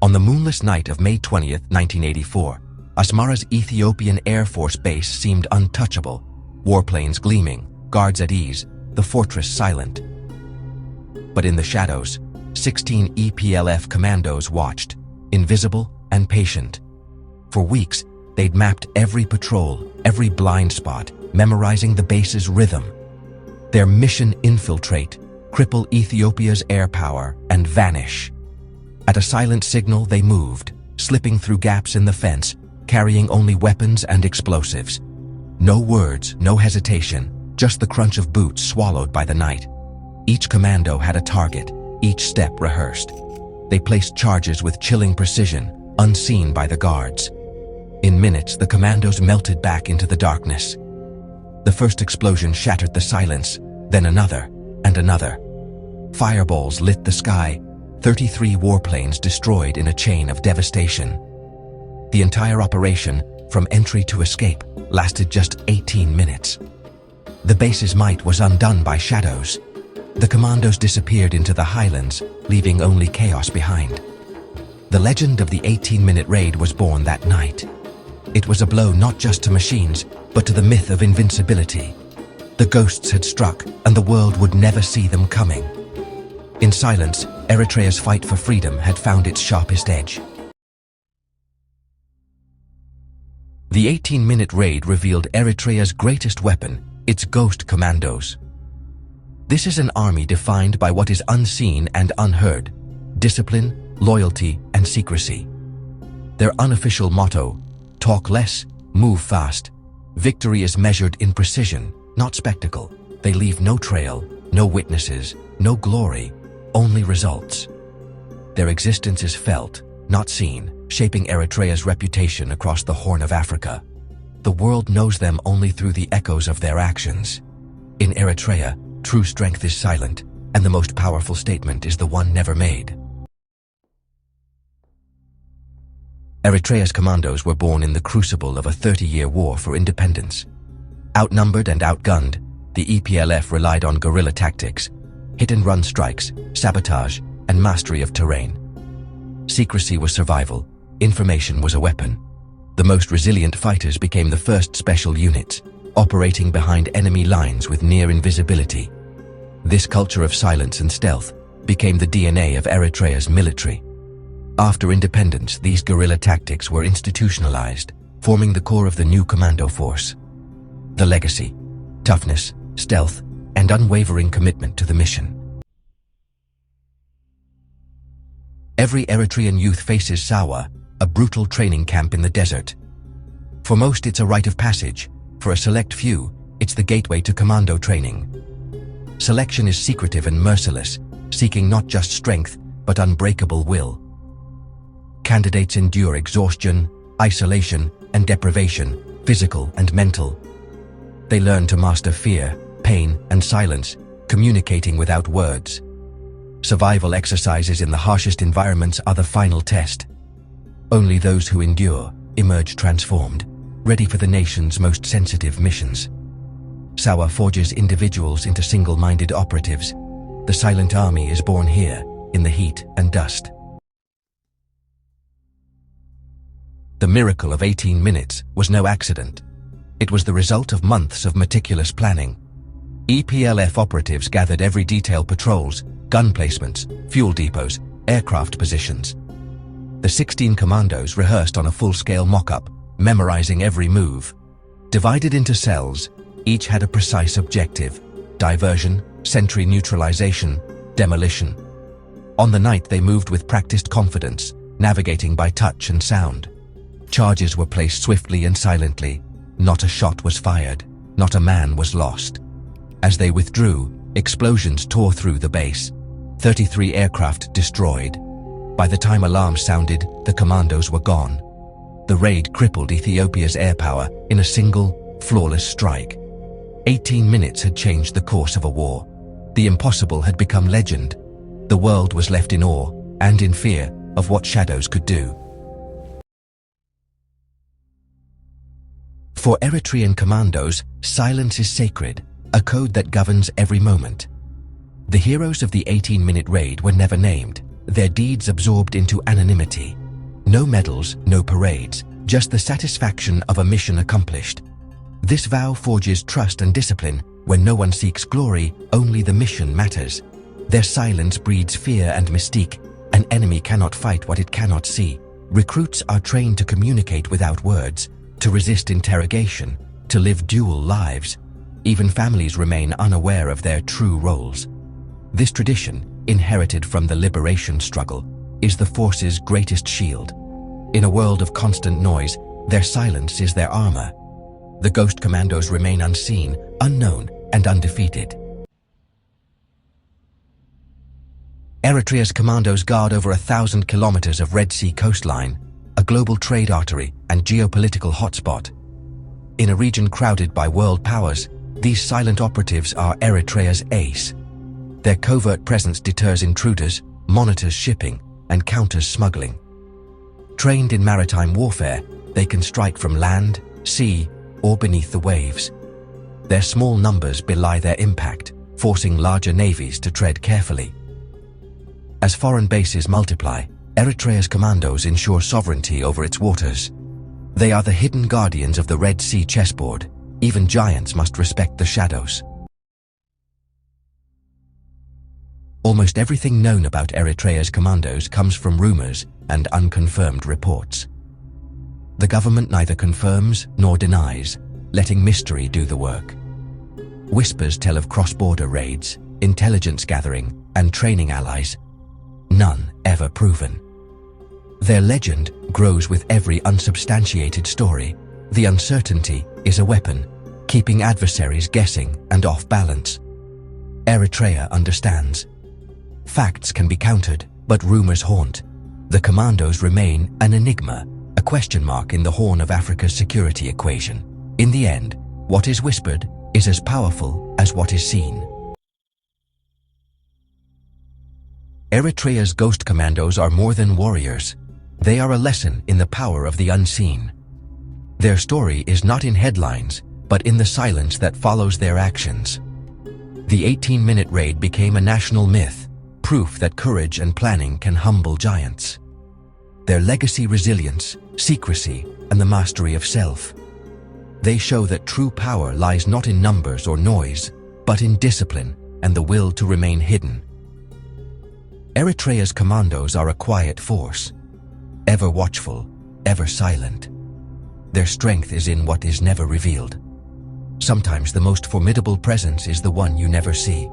On the moonless night of May 20th, 1984, Asmara's Ethiopian Air Force base seemed untouchable, warplanes gleaming, guards at ease, the fortress silent. But in the shadows, 16 EPLF commandos watched, invisible and patient. For weeks, they'd mapped every patrol, every blind spot, memorizing the base's rhythm. Their mission: infiltrate, cripple Ethiopia's air power, and vanish. At a silent signal, they moved, slipping through gaps in the fence, carrying only weapons and explosives. No words, no hesitation, just the crunch of boots swallowed by the night. Each commando had a target, each step rehearsed. They placed charges with chilling precision, unseen by the guards. In minutes, the commandos melted back into the darkness. The first explosion shattered the silence, then another, and another. Fireballs lit the sky, 33 warplanes destroyed in a chain of devastation. The entire operation, from entry to escape, lasted just 18 minutes. The base's might was undone by shadows. The commandos disappeared into the highlands, leaving only chaos behind. The legend of the 18-minute raid was born that night. It was a blow not just to machines, but to the myth of invincibility. The ghosts had struck, and the world would never see them coming. In silence, Eritrea's fight for freedom had found its sharpest edge. The 18-minute raid revealed Eritrea's greatest weapon, its ghost commandos. This is an army defined by what is unseen and unheard: discipline, loyalty, and secrecy. Their unofficial motto: talk less, move fast. Victory is measured in precision, not spectacle. They leave no trail, no witnesses, no glory, only results. Their existence is felt, not seen, shaping Eritrea's reputation across the Horn of Africa. The world knows them only through the echoes of their actions. In Eritrea, true strength is silent, and the most powerful statement is the one never made. Eritrea's commandos were born in the crucible of a 30-year war for independence. Outnumbered and outgunned, the EPLF relied on guerrilla tactics, hit-and-run strikes, sabotage, and mastery of terrain. Secrecy was survival, information was a weapon. The most resilient fighters became the first special units, operating behind enemy lines with near invisibility. This culture of silence and stealth became the DNA of Eritrea's military. After independence, these guerrilla tactics were institutionalized, forming the core of the new commando force. The legacy: toughness, stealth, and unwavering commitment to the mission. Every Eritrean youth faces Sawa, a brutal training camp in the desert. For most, it's a rite of passage. For a select few, it's the gateway to commando training. Selection is secretive and merciless, seeking not just strength, but unbreakable will. Candidates endure exhaustion, isolation, and deprivation, physical and mental. They learn to master fear, pain, and silence, communicating without words. Survival exercises in the harshest environments are the final test. Only those who endure emerge transformed, ready for the nation's most sensitive missions. Sawa forges individuals into single-minded operatives. The silent army is born here, in the heat and dust. The miracle of 18 minutes was no accident. It was the result of months of meticulous planning. EPLF operatives gathered every detail: patrols, gun placements, fuel depots, aircraft positions. The 16 commandos rehearsed on a full-scale mock-up, memorizing every move. Divided into cells, each had a precise objective: diversion, sentry neutralization, demolition. On the night, they moved with practiced confidence, navigating by touch and sound. Charges were placed swiftly and silently. Not a shot was fired, not a man was lost. As they withdrew, explosions tore through the base. 33 aircraft destroyed. By the time alarms sounded, the commandos were gone. The raid crippled Ethiopia's air power in a single, flawless strike. 18 minutes had changed the course of a war. The impossible had become legend. The world was left in awe and in fear of what shadows could do. For Eritrean commandos, silence is sacred, a code that governs every moment. The heroes of the 18-minute raid were never named. their deeds absorbed into anonymity. No medals, no parades, just the satisfaction of a mission accomplished. This vow forges trust and discipline. When no one seeks glory, only the mission matters. Their silence breeds fear and mystique. An enemy cannot fight what it cannot see. Recruits are trained to communicate without words, to resist interrogation, to live dual lives. Even families remain unaware of their true roles. This tradition, inherited from the liberation struggle, is the force's greatest shield. In a world of constant noise, their silence is their armor. The Ghost Commandos remain unseen, unknown, and undefeated. Eritrea's commandos guard over 1,000 kilometers of Red Sea coastline, a global trade artery and geopolitical hotspot. In a region crowded by world powers, these silent operatives are Eritrea's ace. Their covert presence deters intruders, monitors shipping, and counters smuggling. Trained in maritime warfare, they can strike from land, sea, or beneath the waves. Their small numbers belie their impact, forcing larger navies to tread carefully. As foreign bases multiply, Eritrea's commandos ensure sovereignty over its waters. They are the hidden guardians of the Red Sea Chessboard. Even giants must respect the shadows. Almost everything known about Eritrea's commandos comes from rumors and unconfirmed reports. The government neither confirms nor denies, letting mystery do the work. Whispers tell of cross-border raids, intelligence gathering, and training allies. None ever proven. Their legend grows with every unsubstantiated story. The uncertainty is a weapon, keeping adversaries guessing and off balance. Eritrea understands. Facts can be countered, but rumors haunt. The commandos remain an enigma, a question mark in the Horn of Africa's security equation. In the end, what is whispered is as powerful as what is seen. Eritrea's Ghost Commandos are more than warriors. They are a lesson in the power of the unseen. Their story is not in headlines, but in the silence that follows their actions. The 18-minute raid became a national myth, proof that courage and planning can humble giants. Their legacy, resilience, secrecy, and the mastery of self. They show that true power lies not in numbers or noise, but in discipline and the will to remain hidden. Eritrea's commandos are a quiet force, ever watchful, ever silent. Their strength is in what is never revealed. Sometimes the most formidable presence is the one you never see.